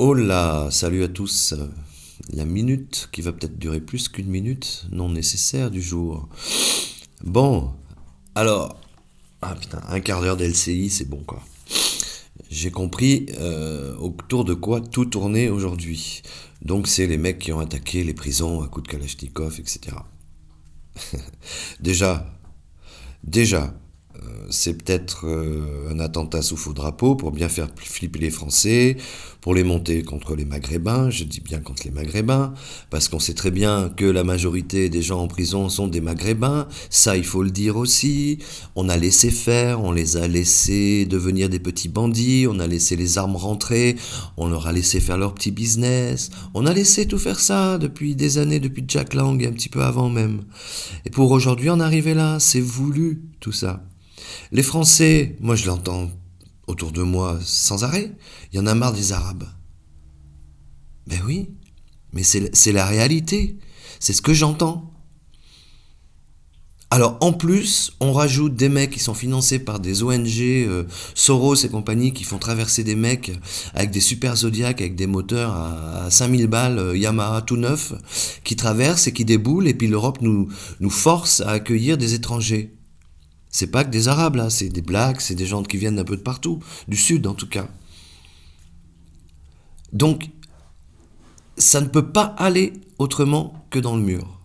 Oh là, salut à tous. La minute qui va peut-être durer plus qu'une minute non nécessaire du jour. Bon, alors, ah putain, un quart d'heure d'LCI, c'est bon quoi. J'ai compris autour de quoi tout tournait aujourd'hui. Donc c'est les mecs qui ont attaqué les prisons à coups de Kalachnikov, etc. Déjà, déjà, c'est peut-être un attentat sous faux drapeau pour bien faire flipper les Français, pour les monter contre les Maghrébins, je dis bien contre les Maghrébins, parce qu'on sait très bien que la majorité des gens en prison sont des Maghrébins, ça il faut le dire aussi, on a laissé faire, on les a laissés devenir des petits bandits, on a laissé les armes rentrer, on leur a laissé faire leur petit business, on a laissé tout faire ça depuis des années, depuis Jack Lang et un petit peu avant même. Et pour aujourd'hui en arriver là, c'est voulu tout ça. Les Français, moi je l'entends autour de moi sans arrêt, il y en a marre des Arabes. Ben oui, mais c'est la réalité, c'est ce que j'entends. Alors en plus, on rajoute des mecs qui sont financés par des ONG, Soros et compagnie, qui font traverser des mecs avec des super Zodiac, avec des moteurs à 5000 balles, Yamaha tout neuf, qui traversent et qui déboulent, et puis l'Europe nous force à accueillir des étrangers. C'est pas que des Arabes là, c'est des Blacks, c'est des gens qui viennent d'un peu de partout, du Sud en tout cas. Donc ça ne peut pas aller autrement que dans le mur.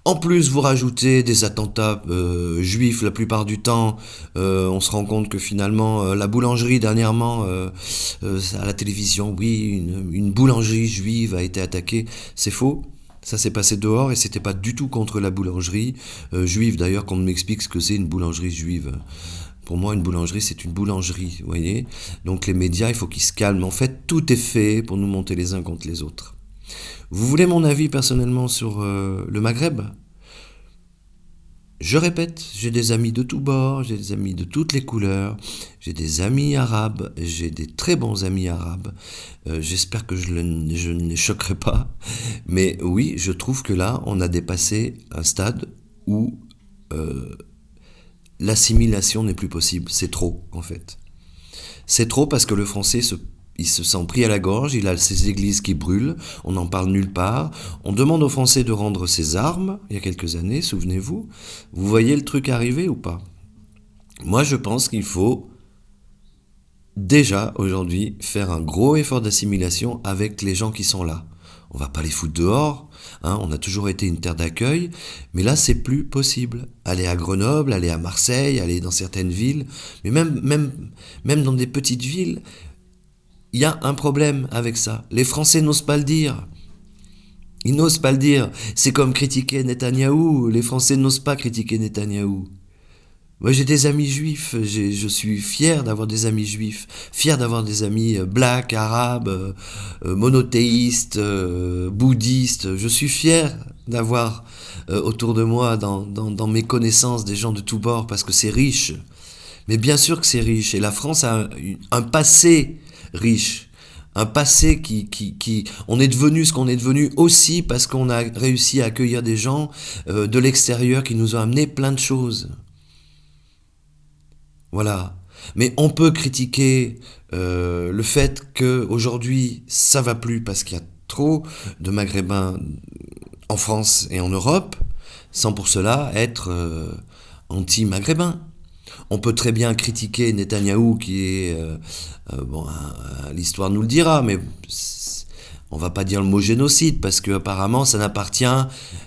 En plus, vous rajoutez des attentats juifs la plupart du temps. On se rend compte que finalement, la boulangerie dernièrement, à la télévision, oui, une boulangerie juive a été attaquée. C'est faux. Ça s'est passé dehors et c'était pas du tout contre la boulangerie juive. D'ailleurs, qu'on m'explique ce que c'est une boulangerie juive. Pour moi, une boulangerie, c'est une boulangerie, vous voyez. Donc les médias, il faut qu'ils se calment. En fait, tout est fait pour nous monter les uns contre les autres. Vous voulez mon avis personnellement sur le Maghreb? Je répète, j'ai des amis de tous bords, j'ai des amis de toutes les couleurs, j'ai des amis arabes, j'ai des très bons amis arabes. J'espère que je ne les choquerai pas. Mais oui, je trouve que là, on a dépassé un stade où l'assimilation n'est plus possible. C'est trop, en fait. C'est trop parce que le français il se sent pris à la gorge, il a ses églises qui brûlent, on n'en parle nulle part. On demande aux Français de rendre ses armes, il y a quelques années, souvenez-vous. Vous voyez le truc arriver ou pas? Moi, je pense qu'il faut déjà, aujourd'hui, faire un gros effort d'assimilation avec les gens qui sont là. On va pas les foutre dehors, hein, on a toujours été une terre d'accueil, mais là c'est plus possible. Aller à Grenoble, aller à Marseille, aller dans certaines villes, mais même dans des petites villes, il y a un problème avec ça. Les Français n'osent pas le dire. Ils n'osent pas le dire. C'est comme critiquer Netanyahou. Les Français n'osent pas critiquer Netanyahou. Moi, j'ai des amis juifs. Je suis fier d'avoir des amis juifs. Fier d'avoir des amis blacks, arabes, monothéistes, bouddhistes. Je suis fier d'avoir autour de moi, dans mes connaissances, des gens de tous bords parce que c'est riche. Mais bien sûr que c'est riche. Et la France a un passé riche. Un passé on est devenu ce qu'on est devenu aussi parce qu'on a réussi à accueillir des gens de l'extérieur qui nous ont amené plein de choses. Voilà. Mais on peut critiquer le fait qu'aujourd'hui ça va plus parce qu'il y a trop de Maghrébins en France et en Europe, sans pour cela être anti-maghrébin. On peut très bien critiquer Netanyahou, qui est bon, l'histoire nous le dira, mais on va pas dire le mot génocide parce que apparemment ça n'appartient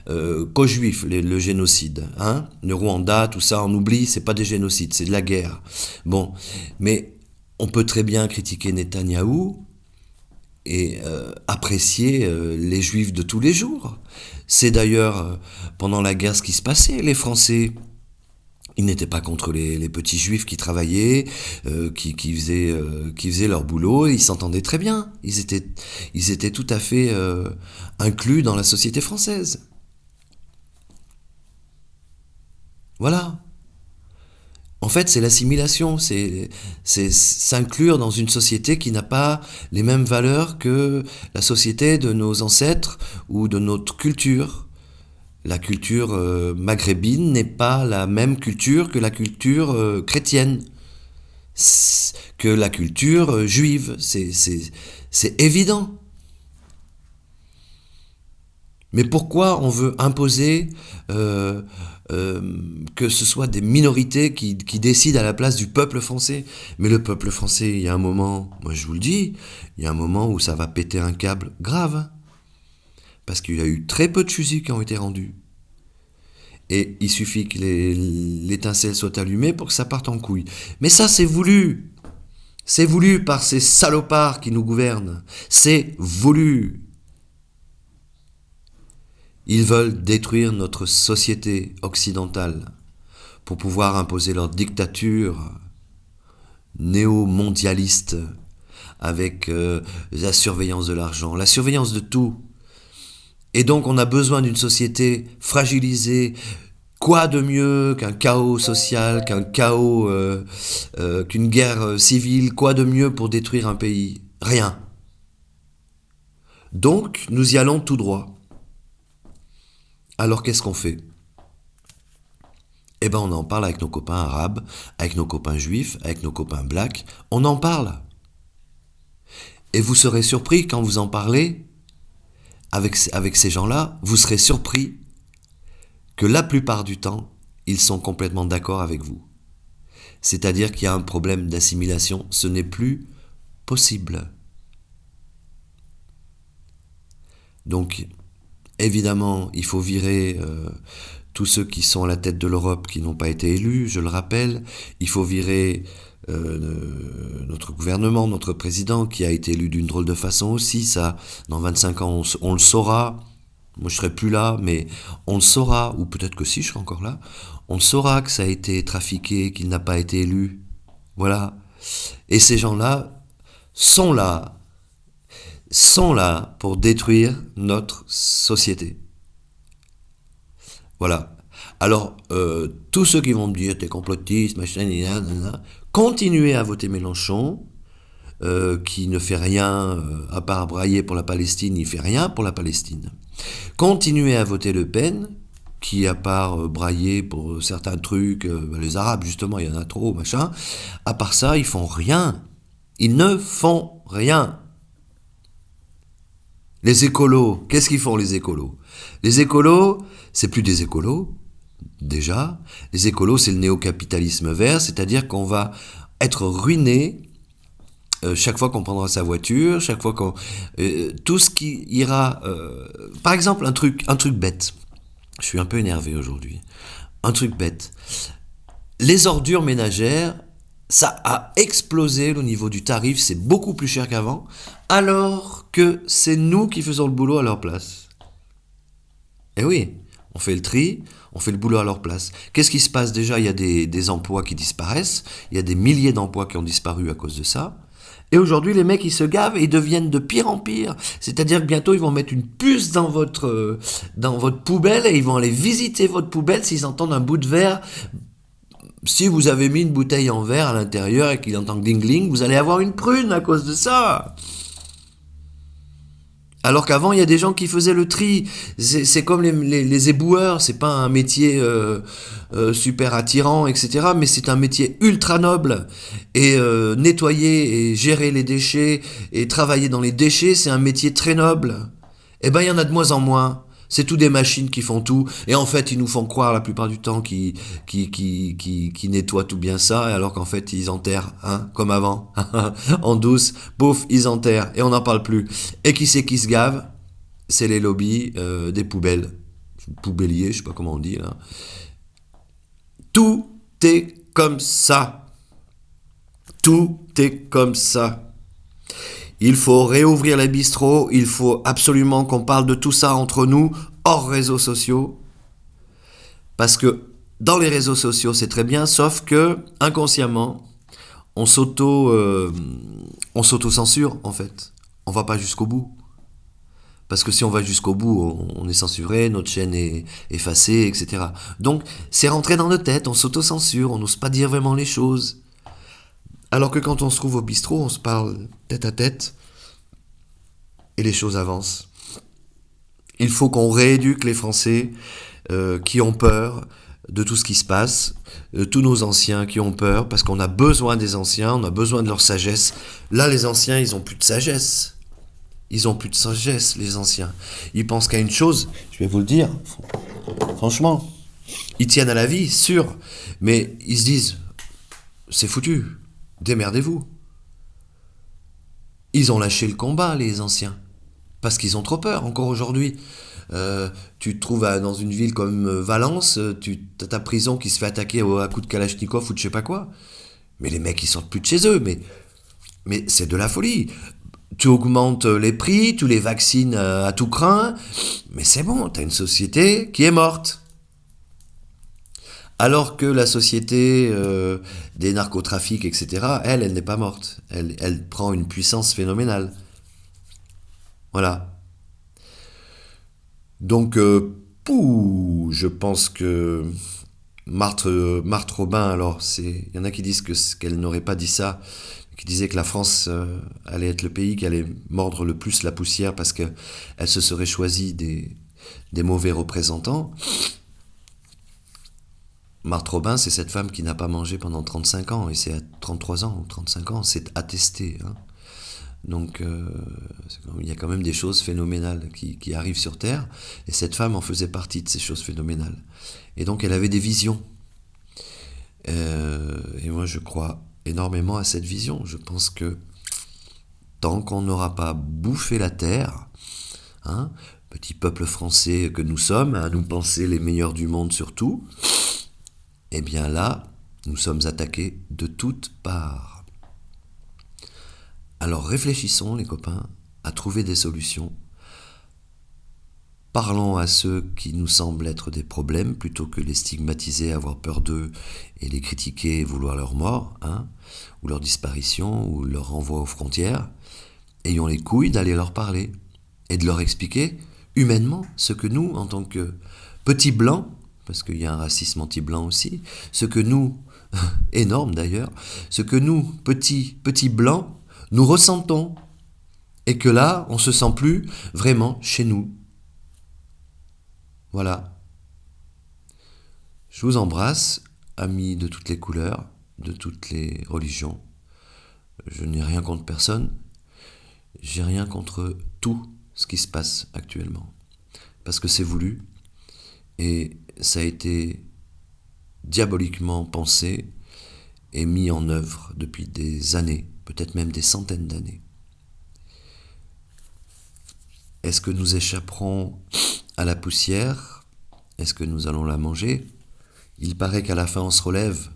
qu'aux juifs, le génocide, hein. Le Rwanda, tout ça, on oublie, c'est pas des génocides, c'est de la guerre. Bon, mais on peut très bien critiquer Netanyahou et apprécier les juifs de tous les jours. C'est d'ailleurs pendant la guerre ce qui se passait. Les Français, ils n'étaient pas contre les petits juifs qui travaillaient, qui faisaient leur boulot, ils s'entendaient très bien. Ils étaient tout à fait inclus dans la société française. Voilà. En fait, c'est l'assimilation, c'est s'inclure dans une société qui n'a pas les mêmes valeurs que la société de nos ancêtres ou de notre culture. La culture maghrébine n'est pas la même culture que la culture chrétienne. que la culture juive. C'est évident. Mais pourquoi on veut imposer que ce soit des minorités qui décident à la place du peuple français? Mais le peuple français, il y a un moment, moi je vous le dis, il y a un moment où ça va péter un câble grave. Parce qu'il y a eu très peu de fusils qui ont été rendus. Et il suffit que l'étincelle soit allumée pour que ça parte en couille. Mais ça, c'est voulu. C'est voulu par ces salopards qui nous gouvernent. C'est voulu. Ils veulent détruire notre société occidentale pour pouvoir imposer leur dictature néo-mondialiste avec la surveillance de l'argent, la surveillance de tout. Et donc on a besoin d'une société fragilisée. Quoi de mieux qu'un chaos social, qu'un chaos, qu'une guerre civile? Quoi de mieux pour détruire un pays? Rien. Donc nous y allons tout droit. Alors qu'est-ce qu'on fait? Eh ben on en parle avec nos copains arabes, avec nos copains juifs, avec nos copains blacks. On en parle. Et vous serez surpris quand vous en parlez avec ces gens-là, vous serez surpris que la plupart du temps, ils sont complètement d'accord avec vous. C'est-à-dire qu'il y a un problème d'assimilation, ce n'est plus possible. Donc, évidemment, il faut virer tous ceux qui sont à la tête de l'Europe qui n'ont pas été élus, je le rappelle. Il faut virer notre gouvernement, notre président qui a été élu d'une drôle de façon aussi. Ça, dans 25 ans, on le saura. Moi, je serai plus là, mais on le saura, ou peut-être que si, je serai encore là. On le saura que ça a été trafiqué, qu'il n'a pas été élu. Voilà. Et ces gens-là sont là pour détruire notre société. Voilà. Alors, tous ceux qui vont me dire, t'es complotiste, machin, continuez à voter Mélenchon, qui ne fait rien, à part brailler pour la Palestine, il fait rien pour la Palestine. Continuez à voter Le Pen, qui à part brailler pour certains trucs, les Arabes justement, il y en a trop, machin, à part ça, ils font rien. Ils ne font rien. Les écolos, qu'est-ce qu'ils font les écolos? Les écolos, c'est plus des écolos, déjà. Les écolos, c'est le néo-capitalisme vert, c'est-à-dire qu'on va être ruiné chaque fois qu'on prendra sa voiture, chaque fois qu'on... tout ce qui ira... par exemple, un truc bête. Je suis un peu énervé aujourd'hui. Un truc bête. Les ordures ménagères, ça a explosé au niveau du tarif, c'est beaucoup plus cher qu'avant, alors que c'est nous qui faisons le boulot à leur place. Eh oui, on fait le tri, on fait le boulot à leur place. Qu'est-ce qui se passe déjà? Il y a des emplois qui disparaissent, il y a des milliers d'emplois qui ont disparu à cause de ça. Et aujourd'hui, les mecs, ils se gavent et ils deviennent de pire en pire. C'est-à-dire que bientôt, ils vont mettre une puce dans votre poubelle et ils vont aller visiter votre poubelle s'ils entendent un bout de verre. Si vous avez mis une bouteille en verre à l'intérieur et qu'ils entendent gling-gling, vous allez avoir une prune à cause de ça. Alors qu'avant, il y a des gens qui faisaient le tri. C'est comme les éboueurs, c'est pas un métier super attirant, etc. Mais c'est un métier ultra noble. Et nettoyer et gérer les déchets et travailler dans les déchets, c'est un métier très noble. Eh ben, il y en a de moins en moins. C'est tout des machines qui font tout. Et en fait, ils nous font croire la plupart du temps qu'ils nettoient tout bien ça, alors qu'en fait, ils enterrent, hein, comme avant. En douce, pouf, ils enterrent. Et on n'en parle plus. Et qui c'est qui se gave? C'est les lobbies des poubelles. Poubelliers, je sais pas comment on dit, là. Tout est comme ça. Tout est comme ça. Il faut réouvrir les bistrots, il faut absolument qu'on parle de tout ça entre nous, hors réseaux sociaux. Parce que dans les réseaux sociaux, c'est très bien, sauf que, inconsciemment, on s'auto-censure, en fait. On va pas jusqu'au bout. Parce que si on va jusqu'au bout, on est censuré, notre chaîne est effacée, etc. Donc, c'est rentré dans notre tête, on s'auto-censure, on n'ose pas dire vraiment les choses. Alors que quand on se trouve au bistrot, on se parle tête à tête et les choses avancent. Il faut qu'on rééduque les Français qui ont peur de tout ce qui se passe, de tous nos anciens qui ont peur, parce qu'on a besoin des anciens, on a besoin de leur sagesse. Là, les anciens, ils ont plus de sagesse. Ils ont plus de sagesse, les anciens. Ils pensent qu'à une chose, je vais vous le dire, franchement, ils tiennent à la vie, sûr, mais ils se disent, c'est foutu, démerdez-vous. Ils ont lâché le combat, les anciens, parce qu'ils ont trop peur, encore aujourd'hui. Tu te trouves dans une ville comme Valence, tu as ta prison qui se fait attaquer à coups de Kalachnikov ou de je sais pas quoi. Mais les mecs, ils sortent plus de chez eux, mais c'est de la folie. Tu augmentes les prix, tu les vaccines à tout crin, mais c'est bon, t'as une société qui est morte. Alors que la société des narcotrafics, etc., elle n'est pas morte. Elle prend une puissance phénoménale. Voilà. Donc, je pense que Marthe Robin, alors, il y en a qui disent qu'elle n'aurait pas dit ça, qui disaient que la France allait être le pays qui allait mordre le plus la poussière parce qu'elle se serait choisie des mauvais représentants. Marthe Robin, c'est cette femme qui n'a pas mangé pendant 35 ans, et c'est à 33 ans ou 35 ans, c'est attesté. Hein. Donc, il y a quand même des choses phénoménales qui arrivent sur Terre, et cette femme en faisait partie de ces choses phénoménales. Et donc, elle avait des visions. Et moi, je crois énormément à cette vision. Je pense que tant qu'on n'aura pas bouffé la Terre, hein, petit peuple français que nous sommes, à nous penser les meilleurs du monde surtout, eh bien là, nous sommes attaqués de toutes parts. Alors réfléchissons, les copains, à trouver des solutions. Parlons à ceux qui nous semblent être des problèmes, plutôt que les stigmatiser, avoir peur d'eux et les critiquer et vouloir leur mort, hein, ou leur disparition, ou leur renvoi aux frontières. Ayons les couilles d'aller leur parler et de leur expliquer humainement ce que nous, en tant que petits blancs, parce qu'il y a un racisme anti-blanc aussi, ce que nous, énorme d'ailleurs, ce que nous, petits blancs, nous ressentons, et que là, on se sent plus vraiment chez nous. Voilà. Je vous embrasse, amis de toutes les couleurs, de toutes les religions. Je n'ai rien contre personne, j'ai rien contre tout ce qui se passe actuellement. Parce que c'est voulu, et ça a été diaboliquement pensé et mis en œuvre depuis des années, peut-être même des centaines d'années. Est-ce que nous échapperons à la poussière? Est-ce que nous allons la manger? Il paraît qu'à la fin on se relève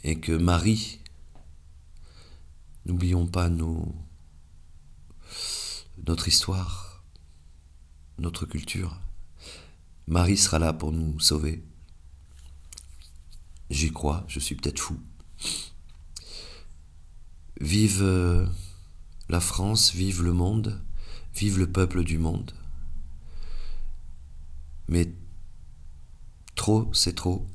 et que Marie, n'oublions pas notre histoire, notre culture, Marie sera là pour nous sauver. J'y crois, je suis peut-être fou. Vive la France, vive le monde, vive le peuple du monde. Mais trop, c'est trop.